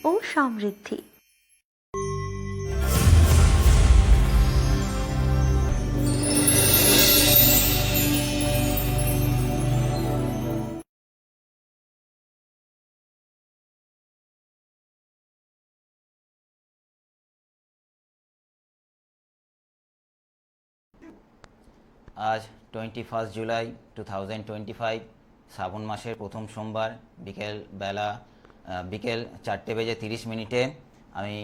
ও সমৃদ্ধি। আজ 21 জুলাই 2025, শ্রাবণ মাসের প্রথম সোমবার বিকেল 4:30 আমি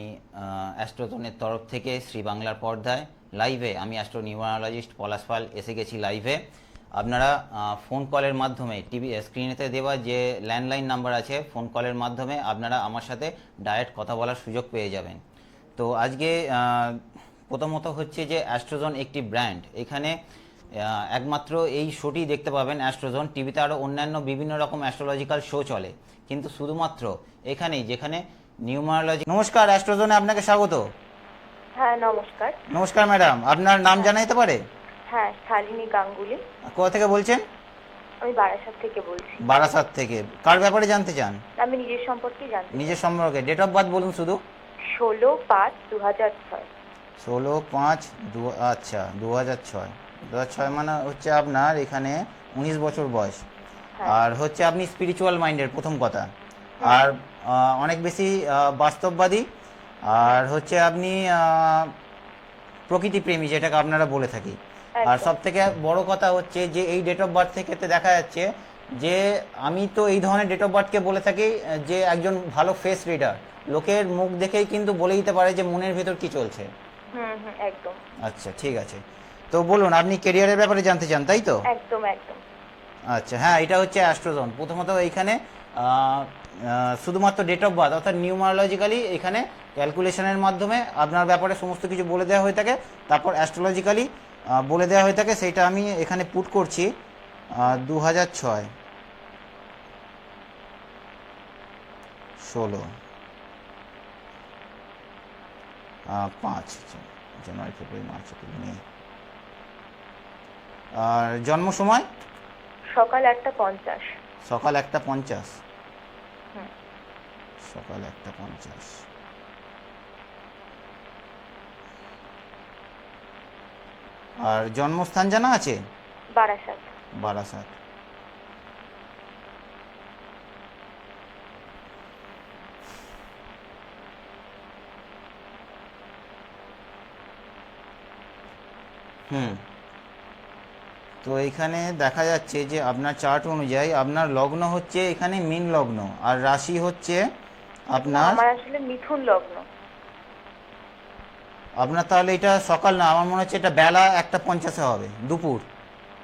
অ্যাস্ট্রোজনের তরফ থেকে শ্রী বাংলার পর্দায় লাইভে আমি অ্যাস্ট্রো নিউমারোলজিস্ট পলাশ পাল এসে গেছি লাইভে। আপনারা ফোন কলের মাধ্যমে টিভি স্ক্রিনেতে দেওয়া যে ল্যান্ডলাইন নাম্বার আছে, ফোন কলের মাধ্যমে আপনারা আমার সাথে ডাইরেক্ট কথা বলার সুযোগ পেয়ে যাবেন। তো আজকে প্রথমত হচ্ছে যে অ্যাস্ট্রোজন একটি ব্র্যান্ড, এখানে একমাত্র এই শোটি দেখতে পাবেন অ্যাস্ট্রোজন। টিভিতে আরও অন্যান্য বিভিন্ন রকম অ্যাস্ট্রোলজিক্যাল শো চলে, কিন্তু শুধুমাত্র এখানেই যেখানে নিউমারোলজি। নমস্কার, অ্যাস্ট্রোজনে আপনাকে স্বাগত। হ্যাঁ নমস্কার। নমস্কার ম্যাডাম, আপনার নাম জানা যেতে পারে? হ্যাঁ, শালিনী গাঙ্গুলি। কোথা থেকে বলছেন? আমি বারাসাত থেকে বলছি। বারাসাত থেকে। কার ব্যাপারে জানতে চান? আমি নিজের সম্পর্কে জানতে চাই। নিজের সম্পর্কে। ডেট অফ বার্থ বলুন শুধু। 16/5/2006। 16/5 আচ্ছা 2006 মানে হচ্ছে আপনার এখানে 19 বছর বয়স। আর হচ্ছে আপনি স্পিরিচুয়াল মাইন্ডের প্রথম কথা, আর অনেক বেশি বাস্তববাদী, আর হচ্ছে আপনি প্রকৃতি প্রেমী, যেটাকে আপনারা বলে থাকি। আর সব থেকে বড় কথা হচ্ছে যে এই ডেট অফ বার্থ থেকে দেখা যাচ্ছে যে আমি তো এই ধরনের ডেট অফ বার্থকে বলে থাকি যে একজন ভালো ফেস রিডার, লোকের মুখ দেখেই কিন্তু বলে দিতে পারে যে মনের ভেতর কি চলছে। একদম। আচ্ছা ঠিক আছে, তো বলুন আপনি ক্যারিয়ারের ব্যাপারে জানতে চান, তাই তো? একদম একদম। আচ্ছা হ্যাঁ, এটা হচ্ছে অ্যাস্ট্রোজন। প্রথমত এইখানে শুধুমাত্র ডেট অফ বার্থ অর্থাৎ নিউমারোলজিক্যালি এখানে ক্যালকুলেশনের মাধ্যমে আপনার ব্যাপারে সমস্ত কিছু বলে দেওয়া হয়ে থাকে, তারপর অ্যাস্ট্রোলজিক্যালি বলে দেওয়া হয়ে থাকে। সেইটা আমি এখানে পুট করছি 2006 16 5 জানুয়ারি ফেব্রুয়ারি মার্চ এপ্রিল মে। আর জন্ম সময় সকাল 1:50। সকাল 1:50। সকাল 1:50। আর জন্মস্থান জানা আছে? বারাসাত। বারাসাত। তো এখানে দেখা যাচ্ছে যে আপনার চার্ট অনুযায়ী আপনার লগ্ন হচ্ছে এখানে মীন লগ্ন, আর রাশি হচ্ছে আপনার। আমার আসলে মিথুন লগ্ন। আপনার তাহলে এটা সকাল না, আমার মনে হচ্ছে এটা বেলা 1:50 হবে, দুপুর।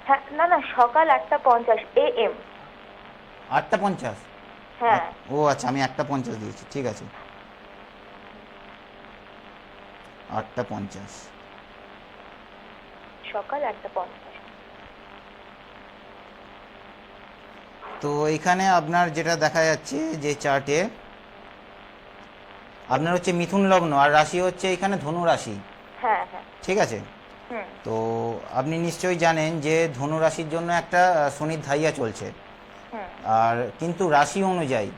হ্যাঁ না না, সকাল 1:50 AM। 8:50? হ্যাঁ। ও আচ্ছা, আমি 1:50 দিয়েছি, ঠিক আছে 8:50। সকাল 1:50। তো এখানে আপনার যেটা দেখা যাচ্ছে যে চার্টে আপনার হচ্ছে মিথুন লগ্ন, আর রাশি হচ্ছে এখানে ধনু রাশি। হ্যাঁ হ্যাঁ। ঠিক আছে। তো আপনি নিশ্চয়ই জানেন যে ধনু রাশির জন্য একটা শনির ধাইয়া চলছে, আর কিন্তু রাশি অনুযায়ী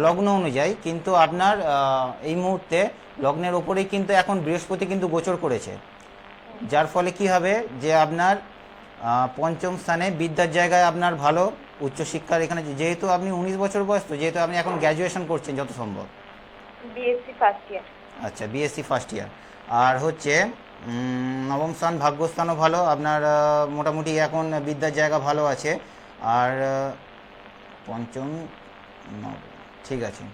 লগ্ন অনুযায়ী কিন্তু আপনার এই মুহূর্তে লগ্নের ওপরেই কিন্তু এখন বৃহস্পতি কিন্তু গোচর করেছে, যার ফলে কি হবে যে আপনার পঞ্চম স্থানে বিদ্যার জায়গায় আপনার ভালো উচ্চশিক্ষার এখানে, যেহেতু আপনি 19 বছর বয়স, তো যেহেতু আপনি এখন গ্র্যাজুয়েশন করছেন যত সম্ভব। BSc first year. আচ্ছা বিএসসি ফার্স্ট ইয়ার। আর হচ্ছে নবম স্থান ভাগ্যস্থানও ভালো আপনার, মোটামুটি এখন বিদ্যার জায়গা ভালো আছে। আর পঞ্চম ঠিক আছে।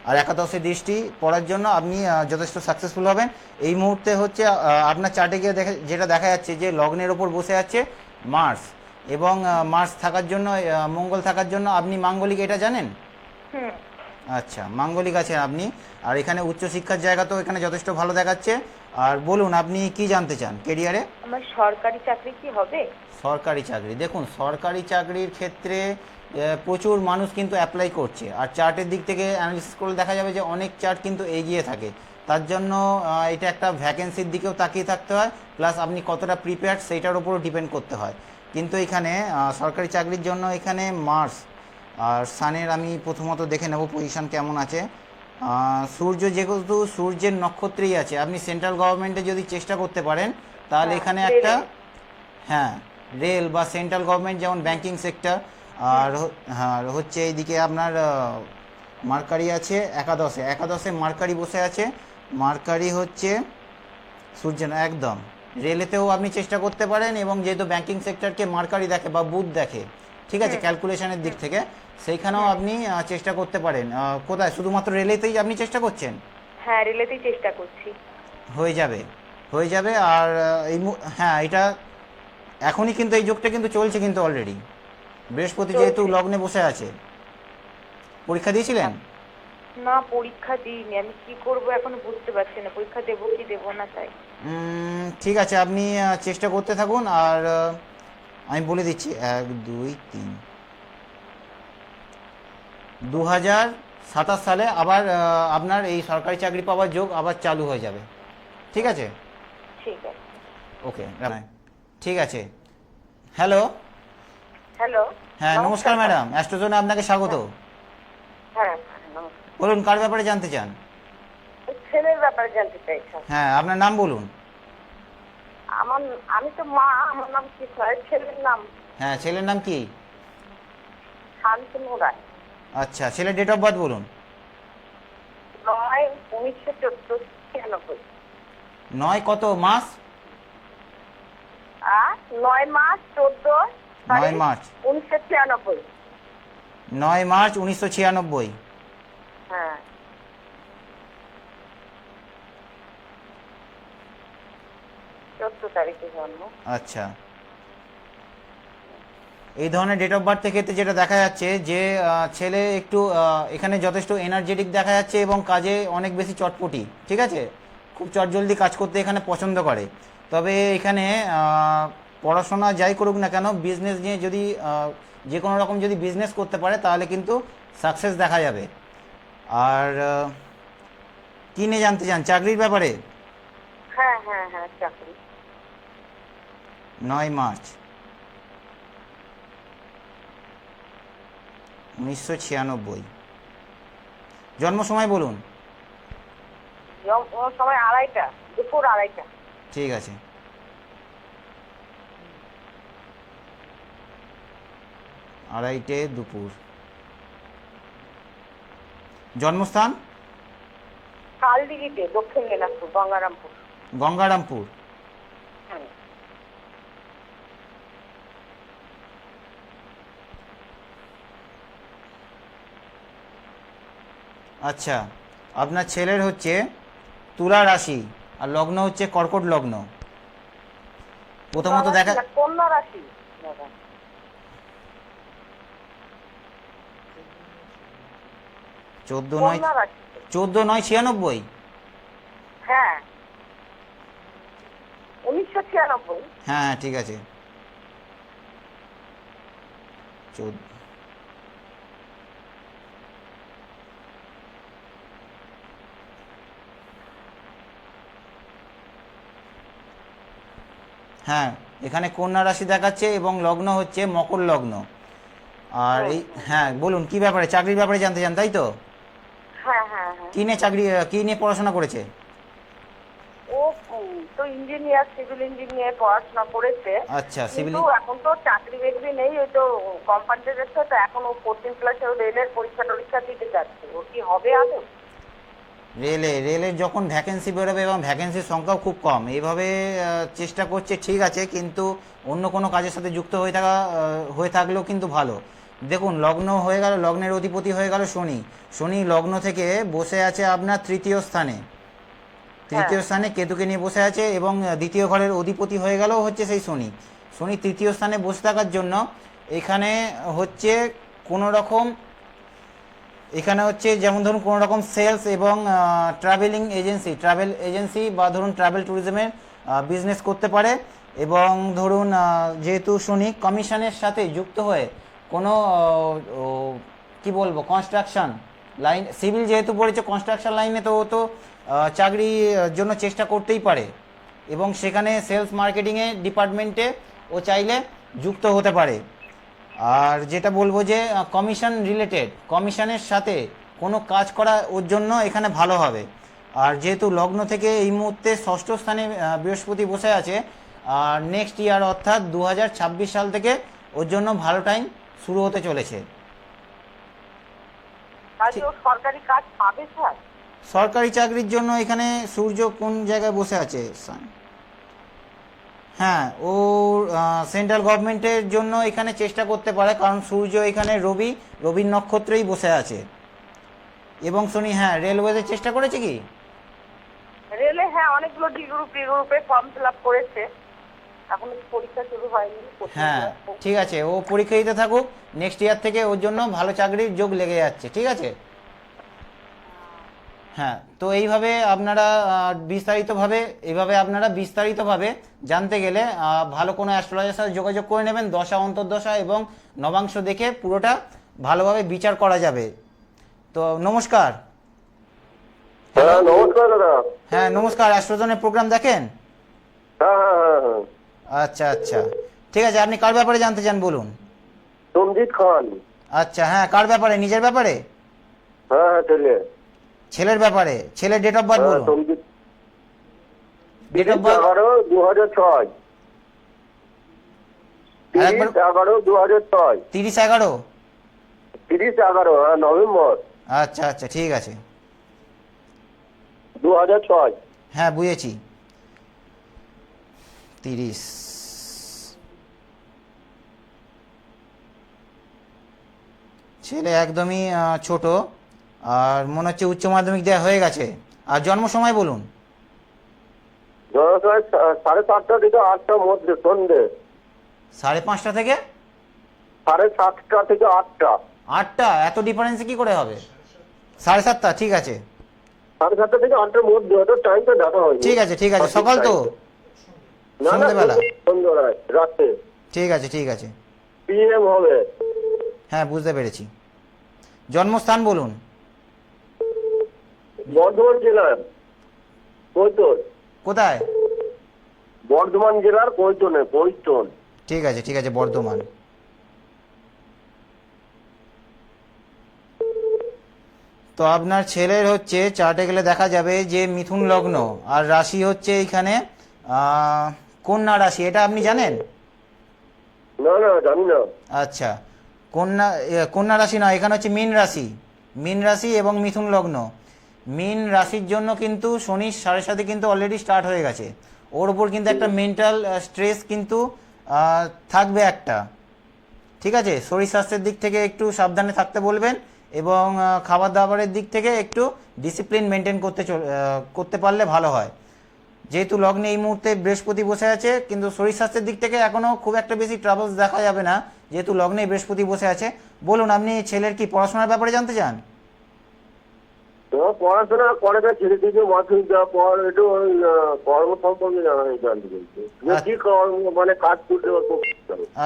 আর একাদশে দৃষ্টি পড়ার জন্য আপনি যথেষ্ট সাকসেসফুল হবেন। এই মুহূর্তে হচ্ছে আপনার চার্টে গিয়ে যেটা দেখা যাচ্ছে যে লগ্নের ওপর বসে আছে মার্স, এবং মার্স থাকার জন্য মঙ্গল থাকার জন্য আপনি মাঙ্গলিক এটা জানেন? আচ্ছা মাঙ্গলিক আছেন আপনি। আর এখানে উচ্চশিক্ষার জায়গা তো এখানে যথেষ্ট ভালো দেখাচ্ছে। আর বলুন আপনি কি জানতে চান ক্যারিয়ারে? আমার সরকারি চাকরি কি হবে? সরকারি চাকরি, দেখুন সরকারি চাকরির ক্ষেত্রে প্রচুর মানুষ কিন্তু অ্যাপ্লাই করছে, আর চার্টের দিক থেকে অ্যানালিসিস করলে দেখা যাবে যে অনেক চার্ট কিন্তু এগিয়ে থাকে। তার জন্য এটা একটা ভ্যাকেন্সির দিকেও তাকিয়ে থাকতে হয়, প্লাস আপনি কতটা প্রিপেয়ার্ড সেইটার উপরও ডিপেন্ড করতে হয়। কিন্তু এখানে সরকারি চাকরির জন্য এখানে মার্স আর সানের আমি প্রথমত দেখে নেব পজিশন কেমন আছে। সূর্য যেহেতু সূর্যের নক্ষত্রেই আছে, আপনি সেন্ট্রাল গভর্নমেন্টে যদি চেষ্টা করতে পারেন তাহলে হ্যাঁ, এখানে একটা, রেলে। হ্যাঁ রেল বা সেন্ট্রাল গভর্নমেন্ট যেমন ব্যাংকিং সেক্টর, আর হচ্ছে এইদিকে আপনার মার্কারি আছে একাদশে, একাদশে মার্কারি বসে আছে। মার্কারি হচ্ছে সূর্য না, একদম রেলেতেও আপনি চেষ্টা করতে পারেন, এবং যেহেতু ব্যাংকিং সেক্টরকে মার্কারি দেখে বা বুথ দেখে, ঠিক আছে, ক্যালকুলেশনের দিক থেকে সেইখানেও আপনি চেষ্টা করতে পারেন। কোথায়, শুধুমাত্র রেলেতেই আপনি চেষ্টা করছেন? হ্যাঁ, রেলেতেই চেষ্টা করছি। হয়ে যাবে, হয়ে যাবে। আর হ্যাঁ, এটা এখনই কিন্তু এই যোগটা কিন্তু চলছে কিন্তু অলরেডি, বৃহস্পতি যেহেতু চলছে। লগ্নে বসে আছে। পরীক্ষা দিয়েছিলেন? না, পরীক্ষা দিইনি। আমি কি করব এখন বুঝতে পারছি না, পরীক্ষা দেবো কি দেবো না তাই। ঠিক আছে, আপনি চেষ্টা করতে থাকুন। আর আমি বলে দিচ্ছি 1, 2, 3, 2027 সালে আবার আপনার এই সরকারি চাকরি পাওয়ার যোগ আবার চালু হয়ে যাবে, ঠিক আছে? ঠিক আছে। ওকে, ঠিক আছে। Hello, hello. হ্যাঁ নমস্কার ম্যাডাম, অ্যাস্ট্রোজনে আপনাকে স্বাগত। হ্যাঁ, নমস্কার। বলুন, কার ব্যাপারে জানতে চান? ছেলের ব্যাপারে জানতে চাইছিলাম। হ্যাঁ, আপনার নাম বলুন। আমি তো মা, আমার নাম কি হয়, ছেলের নাম হ্যাঁ, ছেলের নাম কি? শান্তনু রায়। আচ্ছা, ছেলের ডেট অফ বার্থ বলুন। 9/1996। 9 কত মাস? 9 মাস 14 9 মার্চ 1996। 9 মার্চ 1996। হ্যাঁ। 14 তারিখে জন্ম। আচ্ছা, এই ধরনের ডেট অফ বার্থের ক্ষেত্রে যেটা দেখা যাচ্ছে যে ছেলে একটু এখানে যথেষ্ট এনার্জেটিক দেখা যাচ্ছে এবং কাজে অনেক বেশি চটপটি, ঠিক আছে, খুব চটজলদি কাজ করতে এখানে পছন্দ করে। তবে এখানে পড়াশোনা যাই করুক না কেন, বিজনেস নিয়ে যদি যে কোনো রকম যদি বিজনেস করতে পারে তাহলে কিন্তু সাকসেস দেখা যাবে। আর কী নিয়ে জানতে চান, চাকরির ব্যাপারে? হ্যাঁ হ্যাঁ হ্যাঁ, চাকরি। 9 মার্চ 1996, জন্ম সময় বলুন। সময় 2:30, দুপুর 2:30। ঠিক আছে, আড়াইটে দুপুর। জন্মস্থান? কালদিঘিতে, দক্ষিণ দিনাজপুর, গঙ্গারামপুর। গঙ্গারামপুর। হুম। আচ্ছা, আপনার ছেলের হচ্ছে তুলা রাশি আর লগ্ন হচ্ছে কর্কট লগ্ন। প্রথমত দেখা, কন্যা রাশি দাদা। 14/9 কন্যা রাশি। 14/9/96। হ্যাঁ, 1996। হ্যাঁ হ্যাঁ, ঠিক আছে। 14, হ্যাঁ এখানে কন্যা রাশি দেখাচ্ছে এবং লগ্ন হচ্ছে মকর লগ্ন। আর এই, হ্যাঁ বলুন কি ব্যাপারে, চাকরির ব্যাপারে জানতে চান তাই তো? হ্যাঁ হ্যাঁ হ্যাঁ। কি নিয়ে চাকরি, কি নিয়ে পড়াশোনা করেছে? ও তো ইঞ্জিনিয়ার, সিভিল ইঞ্জিনিয়ার পড়াশোনা করেছে। আচ্ছা, সিভিল। কিন্তু এখন তো চাকরি বাকরি নেই, ওই তো কোম্পানিতে যাচ্ছে, তো এখন ও 14 ক্লাসে রেলের পরীক্ষা টরীক্ষা দিতে যাচ্ছে। ও কি হবে আদৌ? রেলের যখন ভ্যাকেন্সি বেরোবে এবং ভ্যাকেন্সির সংখ্যাও খুব কম, এইভাবে চেষ্টা করছে ঠিক আছে, কিন্তু অন্য কোনো কাজের সাথে যুক্ত হয়ে থাকলেও কিন্তু ভালো। দেখুন, লগ্ন হয়ে গেল, লগ্নের অধিপতি হয়ে গেল শনি। শনি লগ্ন থেকে বসে আছে আপনার তৃতীয় স্থানে, তৃতীয় স্থানে কেতুকে নিয়ে বসে আছে, এবং দ্বিতীয় ঘরের অধিপতি হয়ে গেল হচ্ছে সেই শনি। শনি তৃতীয় স্থানে বসে থাকার জন্য এখানে হচ্ছে কোনো রকম, এখানে হচ্ছে যেমন ধরুন কোনো রকম সেলস এবং ট্রাভেল এজেন্সি বা ধরুন ট্রাভেল ট্যুরিজমের বিজনেস করতে পারে। এবং ধরুন যেহেতু শনি কমিশনের সাথে যুক্ত হয়ে কোনো কি বলবো, কনস্ট্রাকশন লাইন, সিভিল যেহেতু পড়েছে কনস্ট্রাকশন লাইনে, তো ও তো চাকরির জন্য চেষ্টা করতেই পারে, এবং সেখানে সেলস মার্কেটিংয়ে ডিপার্টমেন্টে ও চাইলে যুক্ত হতে পারে। আর যেটা বলবো যে কমিশন রিলেটেড, কমিশনের সাথে কোনো কাজ করা ওর জন্য এখানে ভালো হবে। আর যেহেতু লগ্ন থেকে এই মুহূর্তে ষষ্ঠ স্থানে বৃহস্পতি বসে আছে, আর নেক্সট ইয়ার অর্থাৎ 2026 সাল থেকে ওর জন্য ভালো টাইম শুরু হতে চলেছে। কাজে ও সরকারি কাজ পাবে স্যার? সরকারি চাকরির জন্য এখানে সূর্য কোন জায়গায় বসে আছে? হ্যাঁ, ও সেন্ট্রাল গভর্নমেন্টের জন্য এখানে চেষ্টা করতে পারে, কারণ সূর্য এখানে রবির নক্ষত্রেই বসে আছে। এবং শনি, হ্যাঁ, রেলওয়েতে চেষ্টা করেছে কি? রেলে হ্যাঁ অনেকগুলো ডি গ্রুপে ফর্ম ফিল আপ করেছে, এখন পরীক্ষা শুরু হয়নি। হ্যাঁ, ঠিক আছে, ও পরীক্ষা দিতে থাকুক, নেক্সট ইয়ার থেকে ওর জন্য ভালো চাকরির যোগ লেগে যাচ্ছে, ঠিক আছে। হ্যাঁ, তো এইভাবে আপনারা বিস্তারিতভাবে জানতে গেলে ভালো কোনো অ্যাস্ট্রোলজারের সাথে যোগাযোগ করে নেবেন। দশা, অন্তর্দশা এবং নবাংশ দেখে পুরোটা ভালোভাবে বিচার করা যাবে। তো নমস্কার। হ্যাঁ নমস্কার দাদা। হ্যাঁ নমস্কার, অ্যাস্ট্রোজনের প্রোগ্রাম দেখেন? হ্যাঁ হ্যাঁ হ্যাঁ হ্যাঁ। আচ্ছা আচ্ছা, ঠিক আছে, আপনি কার ব্যাপারে জানতে চান বলুন? সঞ্জিত খান। আচ্ছা, হ্যাঁ, কার ব্যাপারে? নিজের ব্যাপারে? হ্যাঁ হ্যাঁ ছেলের ব্যাপারে? ছেলের ডেট অফ বার্থ বলুন। Sanjit date of birth 11/2006। 30/11/2006। 30/11? 30/11, হ্যাঁ, নভেম্বর। আচ্ছা আচ্ছা, ঠিক আছে, 2006। হ্যাঁ বুঝেছি। 30। ছেলে একদমই ছোট, আর মনে হচ্ছে উচ্চ মাধ্যমিক দেওয়া হয়ে গেছে। আর জন্ম সময় বলুন। 7:30 থেকে 8টার মধ্যে, সন্ধ্যে 5:30 থেকে 7:30 থেকে 8টা। 8টা? এত ডিফারেন্সে কি করে হবে? 7:30, ঠিক আছে। 7:30 থেকে 8টার মধ্যে, ওটা টাইমটা দেখা হয়নি। ঠিক আছে ঠিক আছে, সকাল তো? না না, সন্ধ্যেবেলা? সন্ধ্যাবেলায়, রাতে। ঠিক আছে ঠিক আছে, PM হবে। হ্যাঁ বুঝতে পেরেছি। জন্মস্থান বলুন। বর্ধমান জেলার কৈতন। কোথায়? বর্ধমান জেলার কৈতনে, কৈতন। ঠিক আছে ঠিক আছে, বর্ধমান। তো আপনার ছেলের হচ্ছে চার্টে গেলে দেখা যাবে যে মিথুন লগ্ন, আর রাশি হচ্ছে এইখানে কন্যা রাশি। এটা আপনি জানেন? না না, জানি না। আচ্ছা, কন্যা রাশি নয়, এখানে হচ্ছে মীন রাশি। মীন রাশি এবং মিথুন লগ্ন। মীন রাশির জন্য কিন্তু শনির 7.5 কিন্তু অলরেডি স্টার্ট হয়ে গেছে। ওর উপর কিন্তু একটা মেন্টাল স্ট্রেস কিন্তু থাকবে একটা, ঠিক আছে। শরীর স্বাস্থ্যের দিক থেকে একটু সাবধানে থাকতে বলবেন, এবং খাবার দাবারের দিক থেকে একটু ডিসিপ্লিন মেনটেন করতে পারলে ভালো হয়। যেহেতু লগ্নে এই মুহূর্তে বৃহস্পতি বসে আছে, কিন্তু শরীর স্বাস্থ্যের দিক থেকে এখনও খুব একটা বেশি ট্রাবলস দেখা যাবে না, যেহেতু লগ্নে বৃহস্পতি বসে আছে। বলুন, আপনি ছেলের কি পড়াশোনার ব্যাপারে জানতে চান? পড়াশোনা করে ছেলে থেকে মাধ্যমিক দেওয়ার পর একটু কর্ম সম্পর্কে জানতে চাইছি, কি কর্ম, মানে কাজ করতে পারবো।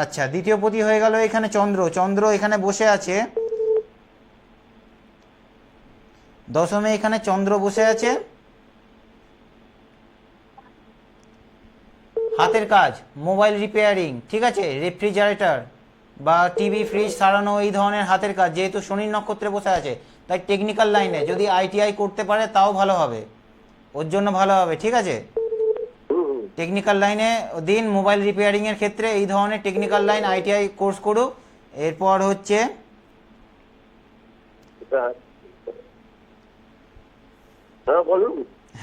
আচ্ছা, দ্বিতীয় পতি হয়ে গেল এখানে চন্দ্র এখানে বসে আছে দশমে, এখানে চন্দ্র বসে আছে। হাতের কাজ, মোবাইল রিপেয়ারিং, ঠিক আছে, রেফ্রিজারেটর বা টিভি ফ্রিজ সারানো, এই ধরনের হাতের কাজ। যেহেতু শনি নক্ষত্রে বসে আছে, তাই টেকনিক্যাল লাইনে যদি ITI করতে পারে তাও ভালো হবে, ওর জন্য ভালো হবে, ঠিক আছে। টেকনিক্যাল লাইনে দিন, মোবাইল রিপেয়ারিং এর ক্ষেত্রে এই ধরনের টেকনিক্যাল লাইন ITI কোর্স করুক। এরপর হচ্ছে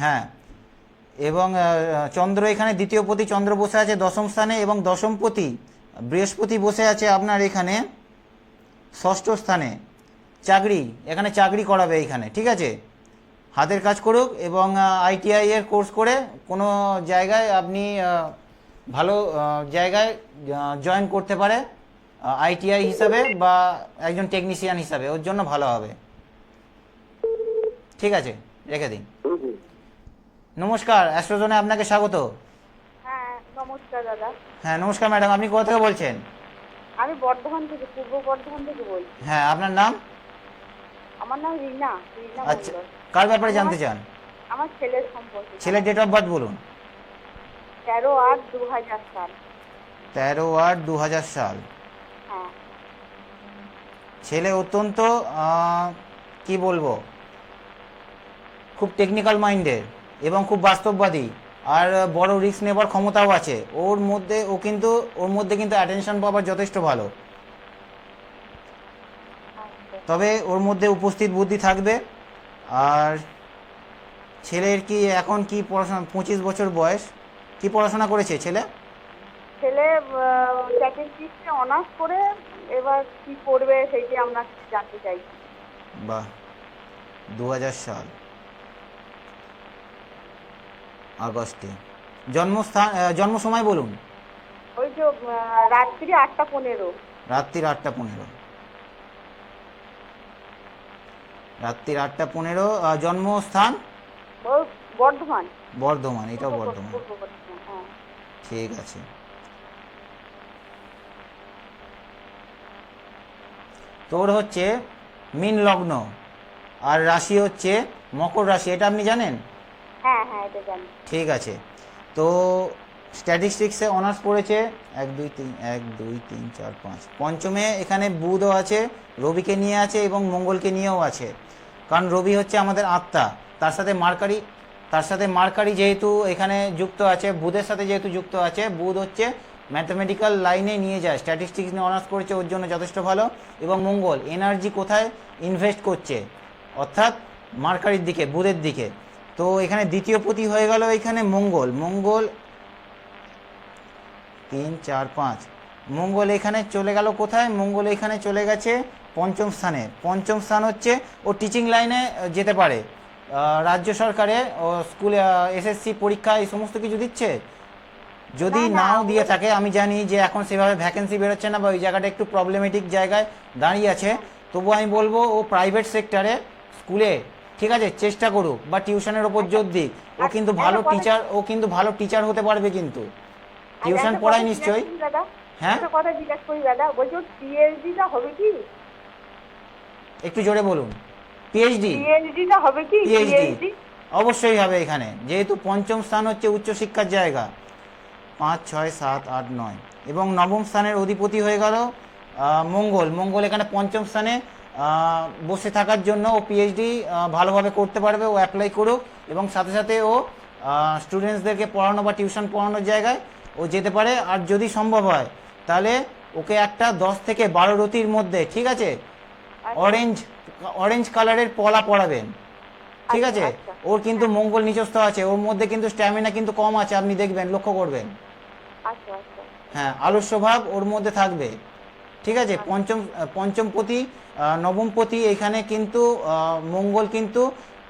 হ্যাঁ, এবং চন্দ্র এখানে দ্বিতীয় পতি চন্দ্র বসে আছে দশম স্থানে, এবং দশম পতি বৃহস্পতি বসে আছে আপনার এখানে ষষ্ঠ স্থানে। এখানে চাকরি করাবে এইখানে, ঠিক আছে। হাতের কাজ করুক, এবং ITI এর কোর্স করে কোনো জায়গায় আপনি ভালো জায়গায় জয়েন করতে পারে ITI হিসাবে, বা একজন টেকনিশিয়ান হিসাবে, ওর জন্য ভালো হবে, ঠিক আছে। রেখে দিন। নমস্কার, অ্যাস্ট্রোজনে আপনাকে স্বাগত। হ্যাঁ নমস্কার দাদা। হ্যাঁ নমস্কার ম্যাডাম, আপনি কোথা থেকে বলছেন? আমি বর্ধমান থেকে, পূর্ব বর্ধমান থেকে বলছি। হ্যাঁ, আপনার নাম? আমার নাম রিনা আচ্ছা, মণ্ডল। কার ব্যাপারে জানতে চান? আমার ছেলের সম্পর্কে। ছেলের ডেট অফ বার্থ বলুন। 13/8/2000 সাল। 13/8/2000 সাল। হ্যাঁ। ছেলে অত্যন্ত কি বলবো, খুব টেকনিক্যাল মাইন্ডের এবং খুব বাস্তববাদী, আর বড় রিস্ক নেবার ক্ষমতাও আছে ওর মধ্যে কিন্তু অ্যাটেনশন পাওয়ার যথেষ্ট ভালো। তবে ওর মধ্যে উপস্থিত বুদ্ধি থাকবে। আর ছেলের কি এখন কি পড়াশোনা, 25 বছর বয়স, কি পড়াশোনা করেছে ছেলে? ছেলে স্ট্যাটিস্টিক্সে অনার্স করে এবার কি করবে সেইটি আমরা জানতে চাইছি। বাহ, 2000 সাল আগস্টে। জন্মস্থান, জন্ম সময় বলুন। ওই যে রাত্রি 8:15। রাত্রির 8:15। রাত্রির 8:15। জন্মস্থান ওই বর্ধমান। বর্ধমান, এটাও বর্ধমান। পূর্ব বর্ধমান, হ্যাঁ। ঠিক আছে। তোর হচ্ছে মীন লগ্ন আর রাশি হচ্ছে মকর রাশি, এটা আপনি জানেন? হ্যাঁ হ্যাঁ, এটা জানি। ঠিক আছে। তো স্ট্যাটিস্টিক্সে অনার্স পড়েছে, 1 2 3 1 2 3 4 5, পঞ্চমে এখানে বুধও আছে, রবিকে নিয়ে আছে এবং মঙ্গলকে নিয়েও আছে। কারণ রবি হচ্ছে আমাদের আত্মা, তার সাথে মার্কারি যেহেতু এখানে যুক্ত আছে, বুধের সাথে যেহেতু যুক্ত আছে, বুধ হচ্ছে ম্যাথমেটিক্যাল লাইনে নিয়ে যায়। স্ট্যাটিস্টিক্স নিয়ে অনার্স করেছে, ওর জন্য যথেষ্ট ভালো। এবং মঙ্গল এনার্জি কোথায় ইনভেস্ট করছে, অর্থাৎ মার্কারির দিকে, বুধের দিকে। তো এখানে দ্বিতীয় পতি হয়ে গেল এখানে মঙ্গল। 3 4 5, মঙ্গল এখানে চলে গেল কোথায়? মঙ্গল এখানে চলে গেছে পঞ্চম স্থানে। পঞ্চম স্থান হচ্ছে ও টিচিং লাইনে যেতে পারে, রাজ্য সরকারে ও স্কুলে এসএসসি পরীক্ষা এই সমস্ত কিছু দিচ্ছে। যদি নাও দিয়ে থাকে, আমি জানি যে এখন সেভাবে ভ্যাকেন্সি বেরোচ্ছে না বা ওই জায়গাটা একটু প্রবলেমেটিক জায়গায় দাঁড়িয়ে আছে, তবু আমি বলবো ও প্রাইভেট সেক্টরে স্কুলে, ঠিক আছে, চেষ্টা করুক বা টিউশনের ওপর জোর দিক। ও কিন্তু ভালো টিচার হতে পারবে, কিন্তু টিউশন পড়ায় নিশ্চয়ই। হ্যাঁ, একটা কথা জিজ্ঞাসা করি দাদা, বলছি পিএইচডিটা হবে কি? একটু জোরে বলুন। পিএইচডিটা হবে কি? পিএইচডি অবশ্যই হবে এখানে, যেহেতু পঞ্চম স্থান হচ্ছে উচ্চশিক্ষার জায়গা। 5 6 7 8 9 এবং নবম স্থানের অধিপতি হয়ে গেল মঙ্গল এখানে পঞ্চম স্থানে বসে থাকার জন্য ও পিএইচডি ভালোভাবে করতে পারবে। ও অ্যাপ্লাই করুক এবং সাথে সাথে ও স্টুডেন্টসদেরকে পড়ানো বা টিউশন পড়ানোর জায়গায় ও যেতে পারে। আর যদি সম্ভব হয় তাহলে ওকে একটা 10 থেকে 12 রতির মধ্যে, ঠিক আছে, অরেঞ্জ কালারের পলা পড়াবেন, ঠিক আছে। ওর কিন্তু মঙ্গল নিচস্থ আছে, ওর মধ্যে কিন্তু স্ট্যামিনা কিন্তু কম আছে, আপনি দেখবেন, লক্ষ্য করবেন। হ্যাঁ, আলস্য ভাব ওর মধ্যে থাকবে, ঠিক আছে। পঞ্চমপতি নবমপতি এখানে কিন্তু মঙ্গল কিন্তু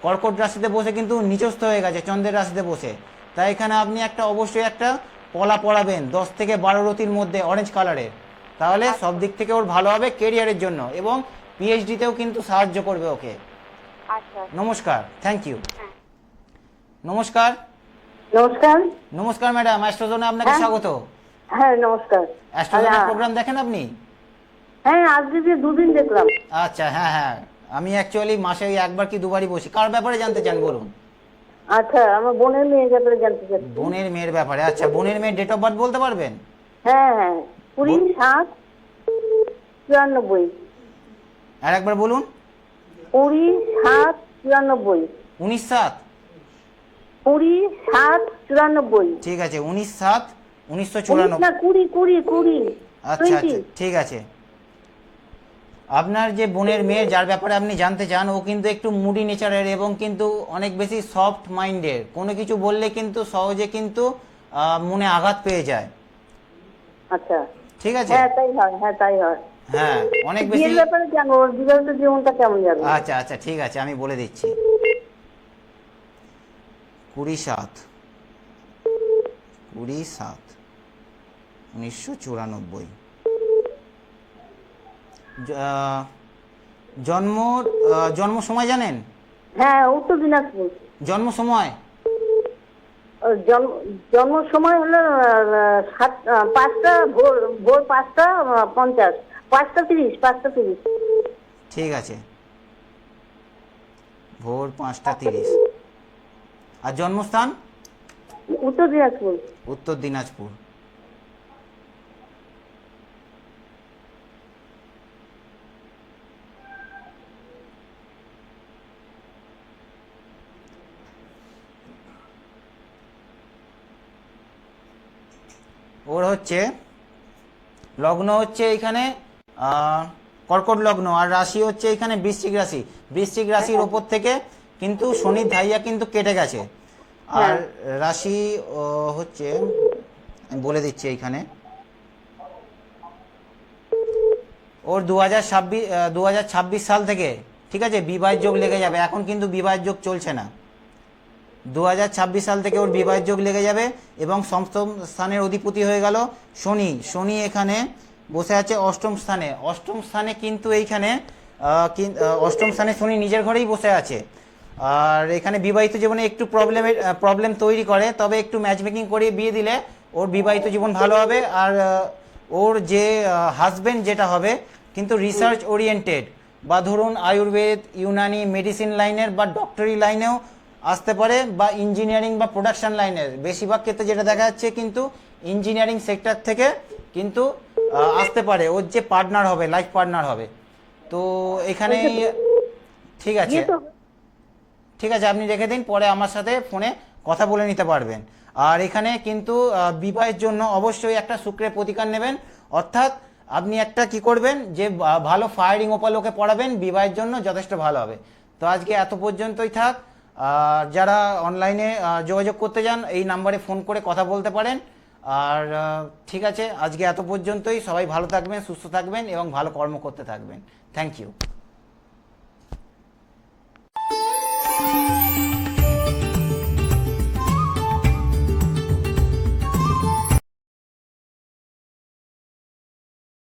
কর্কট রাশিতে বসে কিন্তু নিচস্থ হয়ে গেছে চন্দ্রের রাশিতে বসে। তাই এখানে আপনি অবশ্যই একটা পলা পড়াবেন 10 থেকে 12 রতির মধ্যে অরেঞ্জ কালারের, তাহলে সব দিক থেকে ওর ভালো হবে কেরিয়ারের জন্য এবং পিএইচডিতেও কিন্তু সাহায্য করবে ওকে। নমস্কার, থ্যাংক ইউ। নমস্কার। নমস্কার ম্যাডাম, অ্যাস্ট্রোজনে আপনাকে স্বাগত। হ্যাঁ নমস্কার। অ্যাস্ট্রোজনের প্রোগ্রাম দেখেন আপনি? হ্যাঁ, আজকে যে 2 দিন দেখলাম। আচ্ছা, হ্যাঁ, আমি অ্যাকচুয়ালি মাসে একবার কি দুবারই বসি। কার ব্যাপারে জানতে চান বলুন? আচ্ছা, আমার বোনের মেয়ের ব্যাপারে জানতে চাচ্ছি। বোনের মেয়ের ব্যাপারে? আচ্ছা, বোনের মেয়ের ডেট অফ বার্থ বলতে পারবেন? হ্যাঁ 20/7/94। আর একবার বলুন। 20/7/94। 19/7? 20/7/94। ঠিক আছে, 19/7/1994। না, 20। আচ্ছা, ঠিক আছে। আপনার যে বোনের মেয়ে যার ব্যাপারে আপনি জানতে চান, ও কিন্তু একটু মুডি নেচারের এবং কিন্তু অনেক বেশি সফট মাইন্ডের। কোনো কিছু বললে কিন্তু সহজে কিন্তু মনে আঘাত পেয়ে যায়। আচ্ছা, ঠিক আছে। হ্যাঁ তাই হয়। হ্যাঁ, অনেক বেশি। বিয়ের ব্যাপারে জানো, ওর বিবাহিত জীবনটা কেমন যাবে? আচ্ছা, ঠিক আছে, আমি বলে দিচ্ছি। 20/7/1994। জন্ম সময় জানেন? হ্যাঁ, উত্তর দিনাজপুর। জন্ম সময়? জন্ম সময় হলো 5টা ভোর 5:50, 5:30। ঠিক আছে, ভোর 5:30। আর জন্মস্থান? উত্তর দিনাজপুর। ওর হচ্ছে লগ্ন হচ্ছে এখানে কর্কট লগ্ন, আর রাশি হচ্ছে এখানে বৃশ্চিক রাশি। বৃশ্চিক রাশির ওপর থেকে কিন্তু শনির ধাইয়া কিন্তু কেটে গেছে। আর রাশি হচ্ছে আমি বলে দিচ্ছি এইখানে, ওর 2026 সাল থেকে, ঠিক আছে, বিবাহের যোগ লেগে যাবে। এখন কিন্তু বিবাহের যোগ চলছে না। 2026 সাল থেকে ওর বিবাহের যোগ লেগে যাবে এবং সপ্তম স্থানের অধিপতি হয়ে গেল শনি। শনি এখানে বসে আছে অষ্টম স্থানে। অষ্টম স্থানে কিন্তু এইখানে অষ্টম স্থানে শনি নিজের ঘরেই বসে আছে। আর এখানে বিবাহিত জীবনে একটু প্রবলেম তৈরি করে, তবে একটু ম্যাচমেকিং করে বিয়ে দিলে ওর বিবাহিত জীবন ভালো হবে। আর ওর যে হাজবেন্ড যেটা হবে কিন্তু রিসার্চ ওরিয়েন্টেড, বা ধরুন আয়ুর্বেদ, ইউনানি, মেডিসিন লাইনের বা ডক্টরি লাইনেও আসতে পারে, বা ইঞ্জিনিয়ারিং বা প্রোডাকশন লাইনের। বেশিরভাগ ক্ষেত্রে যেটা দেখা যাচ্ছে কিন্তু ইঞ্জিনিয়ারিং সেক্টর থেকে কিন্তু আসতে পারে ওর যে পার্টনার হবে, লাইফ পার্টনার হবে। তো এখানে ঠিক আছে, ঠিক আছে, আপনি রেখে দিন, পরে আমার সাথে ফোনে কথা বলে নিতে পারবেন। আর এখানে কিন্তু বিবাহের জন্য অবশ্যই একটা শুক্রের প্রতিকার নেবেন, অর্থাৎ আপনি একটা কি করবেন যে ভালো ফায়ারিং ওপালোকে পড়াবেন, বিবাহের জন্য যথেষ্ট ভালো হবে। তো আজকে এত পর্যন্তই থাক। যারা অনলাইনে যোগাযোগ করতে চান এই নাম্বারে ফোন করে কথা বলতে পারেন। আর ঠিক আছে, আজকে এত পর্যন্তই। সবাই ভালো থাকবেন, সুস্থ থাকবেন এবং ভালো কর্ম করতে থাকবেন। Thank you.